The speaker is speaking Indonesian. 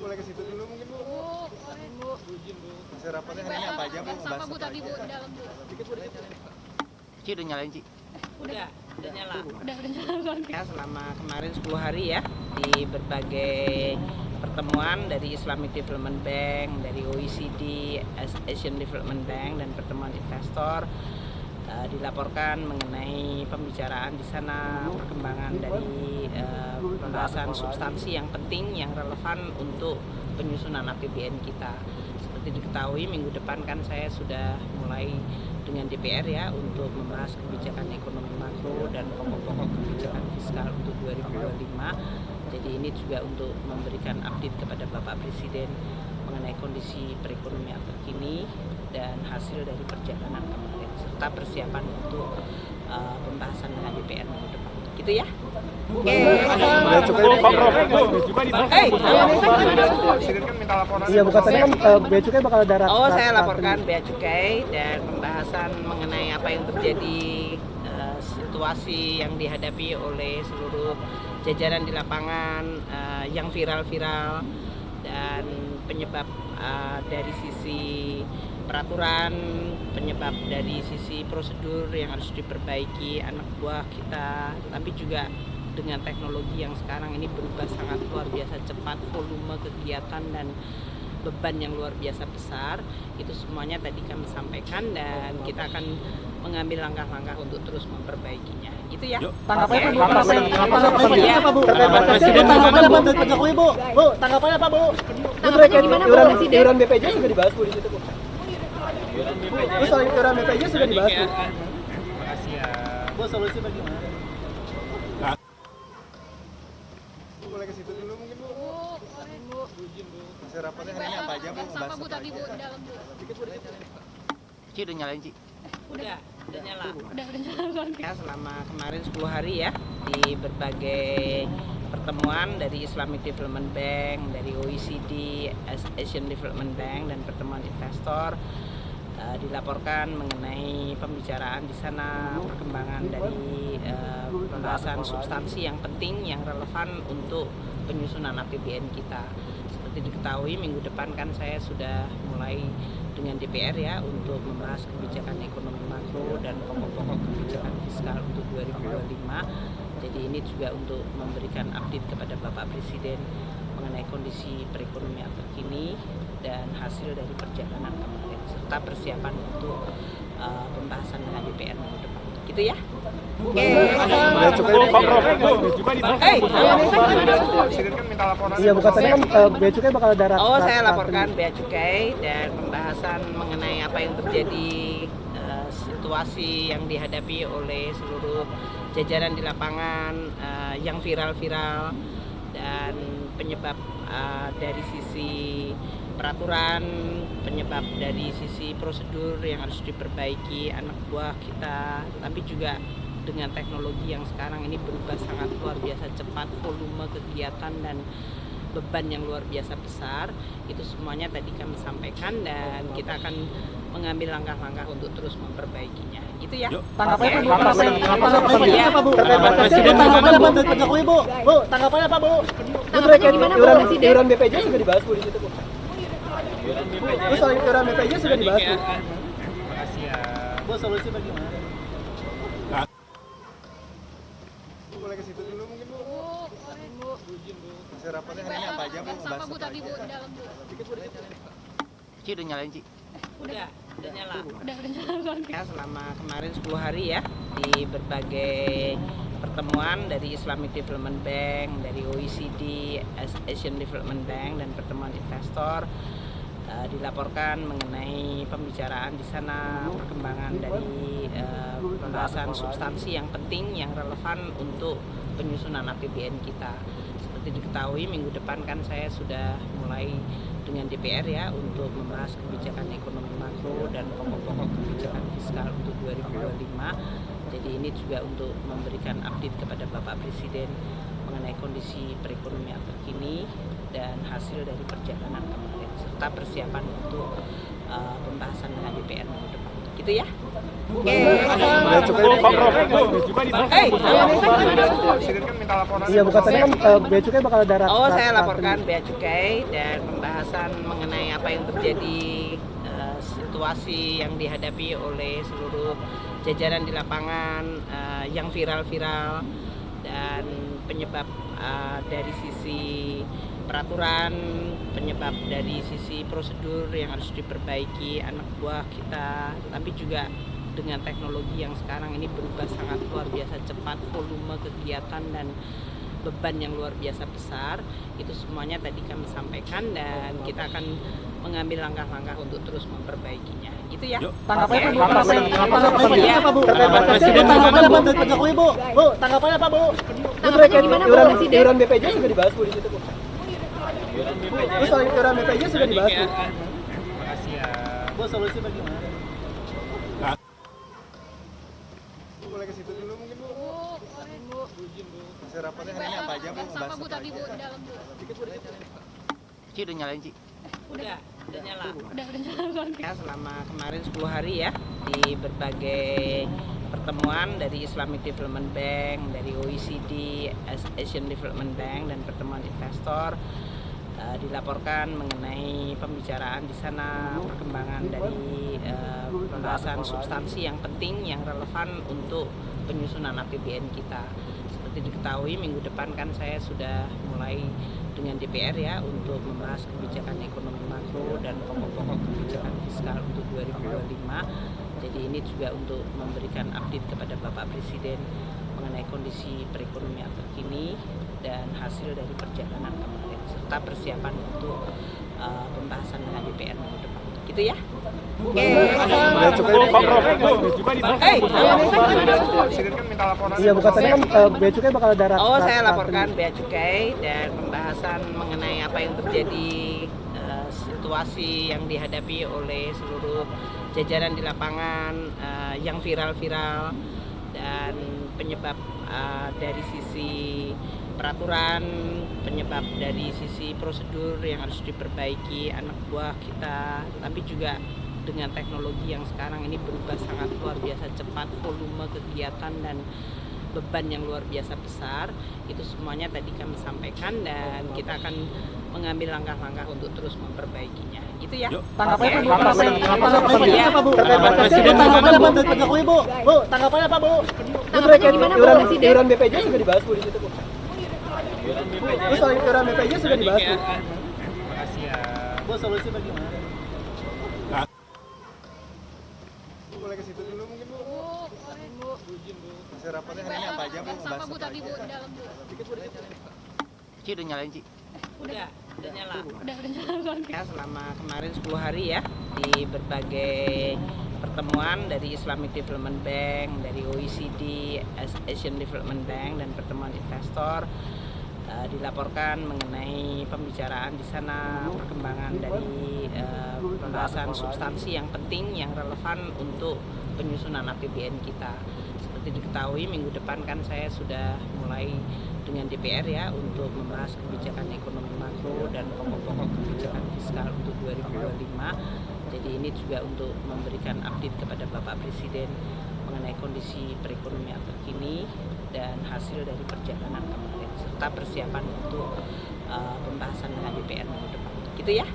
Boleh ke situ dulu mungkin Bu. Boleh Bu. Hasil rapatnya hari ini apa aja Bu? Sama Bu tadi Bu di dalam Bu. Ci udah nyalain Ci? Udah nyala. Udah nyala. Ya, selama kemarin 10 hari ya di berbagai pertemuan dari Islamic Development Bank, dari OECD, Asian Development Bank dan pertemuan investor dilaporkan mengenai pembicaraan di sana, perkembangan dari pembahasan substansi yang penting yang relevan untuk penyusunan APBN kita. Seperti diketahui minggu depan kan saya sudah mulai dengan DPR ya untuk membahas kebijakan ekonomi makro dan pokok-pokok kebijakan fiskal untuk 2025. Jadi ini juga untuk memberikan update kepada Bapak Presiden mengenai kondisi perekonomian terkini dan hasil dari perjalanan kemarin serta persiapan untuk pembahasan dengan DPR minggu depan. Gitu ya. Oke. Presiden kan minta laporan. Iya, bukan tadi kan Bea Cukai bakal ada. Oh, saya laporkan Bea Cukai dan pembahasan mengenai apa yang terjadi, situasi yang dihadapi oleh seluruh jajaran di lapangan, yang viral-viral dan penyebab dari sisi peraturan, penyebab dari sisi prosedur yang harus diperbaiki anak buah kita, tapi juga dengan teknologi yang sekarang ini berubah sangat luar biasa cepat, volume kegiatan dan beban yang luar biasa besar, itu semuanya tadi kami sampaikan dan kita akan mengambil langkah-langkah untuk terus memperbaikinya. Gitu ya. Tanggapannya Oke. apa Bu? Tanggapannya apa Pak Jokowi Bu? Bu, tanggapannya apa Bu? Bu terkait iuran BPJS sudah dibahas Bu di situ Bu. Bu, soal iuran BPJS sudah dibahas Bu. Makasih ya. Bu, solusi bagaimana? Boleh ke situ dulu mungkin Bu. Boleh Bu. Hasil rapatnya hari ini apa aja Bu? Sama Bu tadi Bu di dalam Bu. Ci udah nyalain Ci? Udah nyala. Udah nyala. Ya, selama kemarin 10 hari ya di berbagai pertemuan dari Islamic Development Bank, dari OECD, Asian Development Bank dan pertemuan investor dilaporkan mengenai pembicaraan di sana, perkembangan dari pembahasan substansi yang penting yang relevan untuk penyusunan APBN kita. Seperti diketahui minggu depan kan saya sudah mulai dengan DPR ya untuk membahas kebijakan ekonomi makro dan pokok-pokok kebijakan fiskal untuk 2025. Jadi ini juga untuk memberikan update kepada Bapak Presiden mengenai kondisi perekonomian terkini dan hasil dari perjalanan kemarin serta persiapan untuk pembahasan dengan DPR minggu depan. Gitu ya. Oke. Presiden kan minta laporan. Iya, bukan tadi kan Bea Cukai bakal ada. Oh, saya laporkan Bea Cukai dan pembahasan mengenai apa yang terjadi, situasi yang dihadapi oleh seluruh jajaran di lapangan, yang viral-viral dan penyebab dari sisi peraturan, penyebab dari sisi prosedur yang harus diperbaiki anak buah kita, tapi juga dengan teknologi yang sekarang ini berubah sangat luar biasa cepat, volume kegiatan dan beban yang luar biasa besar, itu semuanya tadi kami sampaikan dan kita akan mengambil langkah-langkah untuk terus memperbaikinya. Gitu ya. Tanggapannya Oke. apa Bu? Tanggapannya apa Pak Jokowi Bu? Bu, tanggapannya apa Bu? Bu terkait iuran BPJS sudah dibahas Bu di situ Bu. Bu, soal iuran BPJS sudah dibahas Bu. Makasih ya. Bu, solusi bagaimana? Boleh ke situ dulu mungkin Bu. Boleh Bu. Hasil rapatnya hari ini apa aja Bu? Sama Bu tadi Bu di dalam Bu. Ci udah nyalain Ci? Udah nyala. Udah nyala. Ya, selama kemarin 10 hari ya di berbagai pertemuan dari Islamic Development Bank, dari OECD, Asian Development Bank dan pertemuan investor dilaporkan mengenai pembicaraan di sana, perkembangan dari pembahasan substansi yang penting yang relevan untuk penyusunan APBN kita. Seperti diketahui minggu depan kan saya sudah mulai dengan DPR ya untuk membahas kebijakan ekonomi makro dan pokok-pokok kebijakan fiskal untuk 2025. Jadi ini juga untuk memberikan update kepada Bapak Presiden mengenai kondisi perekonomian terkini dan hasil dari perjalanan kemarin serta persiapan untuk pembahasan dengan DPR minggu depan. Gitu ya. Oke. Presiden kan minta laporan. Iya, bukan tadi kan bea cukai bakal ada Oh, saya laporkan bea cukai dan pembahasan mengenai apa yang terjadi, situasi yang dihadapi oleh seluruh jajaran di lapangan, yang viral-viral dan penyebab dari sisi peraturan, penyebab dari sisi prosedur yang harus diperbaiki anak buah kita, tapi juga dengan teknologi yang sekarang ini berubah sangat luar biasa cepat, volume kegiatan dan beban yang luar biasa besar, itu semuanya tadi kami sampaikan dan kita akan mengambil langkah-langkah untuk terus memperbaikinya. Gitu ya. Tanggapannya Oke. apa, Bu? Tanggapannya apa, Bu? Tanggapannya apa dari Pak Jokowi, Bu? Bu, tanggapannya apa, Bu? Bu, terkait iuran BPJS sudah dibahas, Bu, di situ, Bu. Bu, soal iuran BPJS sudah dibahas, Bu. Makasih ya. Bu, solusi bagaimana? Bu, boleh ke situ dulu mungkin, Bu. Boleh, Bu. Hasil rapatnya hari ini apa aja, Bu? Bahas apa, Bu, tadi, Bu, di dalam, Bu? Ci udah nyalain Ci. Udah nyala. Udah nyala. Ya, selama kemarin 10 hari ya di berbagai pertemuan dari Islamic Development Bank, dari OECD, Asian Development Bank dan pertemuan investor, dilaporkan mengenai pembicaraan di sana, perkembangan dari pembahasan substansi yang penting, yang relevan untuk penyusunan APBN kita. Seperti diketahui minggu depan kan saya sudah mulai dengan DPR ya untuk membahas kebijakan ekonomi makro dan pokok-pokok kebijakan fiskal untuk 2025. Jadi ini juga untuk memberikan update kepada Bapak Presiden mengenai kondisi perekonomian terkini dan hasil dari perjalanan kemarin serta persiapan untuk pembahasan dengan DPR minggu depan. Gitu ya. Oke. Bea cukai Presiden kan minta laporan. Iya, bukan tadi kan bea cukai bakal ada Oh, saya laporkan bea cukai dan pembahasan mengenai apa yang terjadi, situasi yang dihadapi oleh seluruh jajaran di lapangan, yang viral-viral dan penyebab dari sisi peraturan, penyebab dari sisi prosedur yang harus diperbaiki anak buah kita, tapi juga dengan teknologi yang sekarang ini berubah sangat luar biasa cepat, volume kegiatan dan beban yang luar biasa besar, itu semuanya tadi kami sampaikan dan kita akan mengambil langkah-langkah untuk terus memperbaikinya. Gitu ya. Tanggapannya Oke. apa, Bu? Tanggapannya apa, Bu? Tanggapannya apa dari Pak Jokowi, Bu? Bu, tanggapannya apa, Bu? Bu, terkait iuran BPJS sudah dibahas, Bu, di situ, Bu. Bu, soal iuran BPJS sudah dibahas, Bu. Makasih ya. Bu, solusi bagaimana? Bu, boleh ke situ dulu mungkin, Bu. Boleh, Bu. Hasil rapatnya hari ini apa aja, Bu? Bahas apa, Bu, tadi, Bu, di dalam, Bu? Ci udah nyalain Ci. Udah nyala. Udah nyala. Ya, selama kemarin 10 hari ya di berbagai pertemuan dari Islamic Development Bank, dari OECD, Asian Development Bank dan pertemuan investor, dilaporkan mengenai pembicaraan di sana, perkembangan dari pembahasan substansi yang penting, yang relevan untuk penyusunan APBN kita. Seperti diketahui minggu depan kan saya sudah mulai dengan DPR ya untuk membahas kebijakan ekonomi makro dan pokok-pokok kebijakan fiskal untuk 2025. Jadi ini juga untuk memberikan update kepada Bapak Presiden mengenai kondisi perekonomian terkini dan hasil dari perjalanan kemarin serta persiapan untuk pembahasan dengan DPR minggu depan. Gitu ya.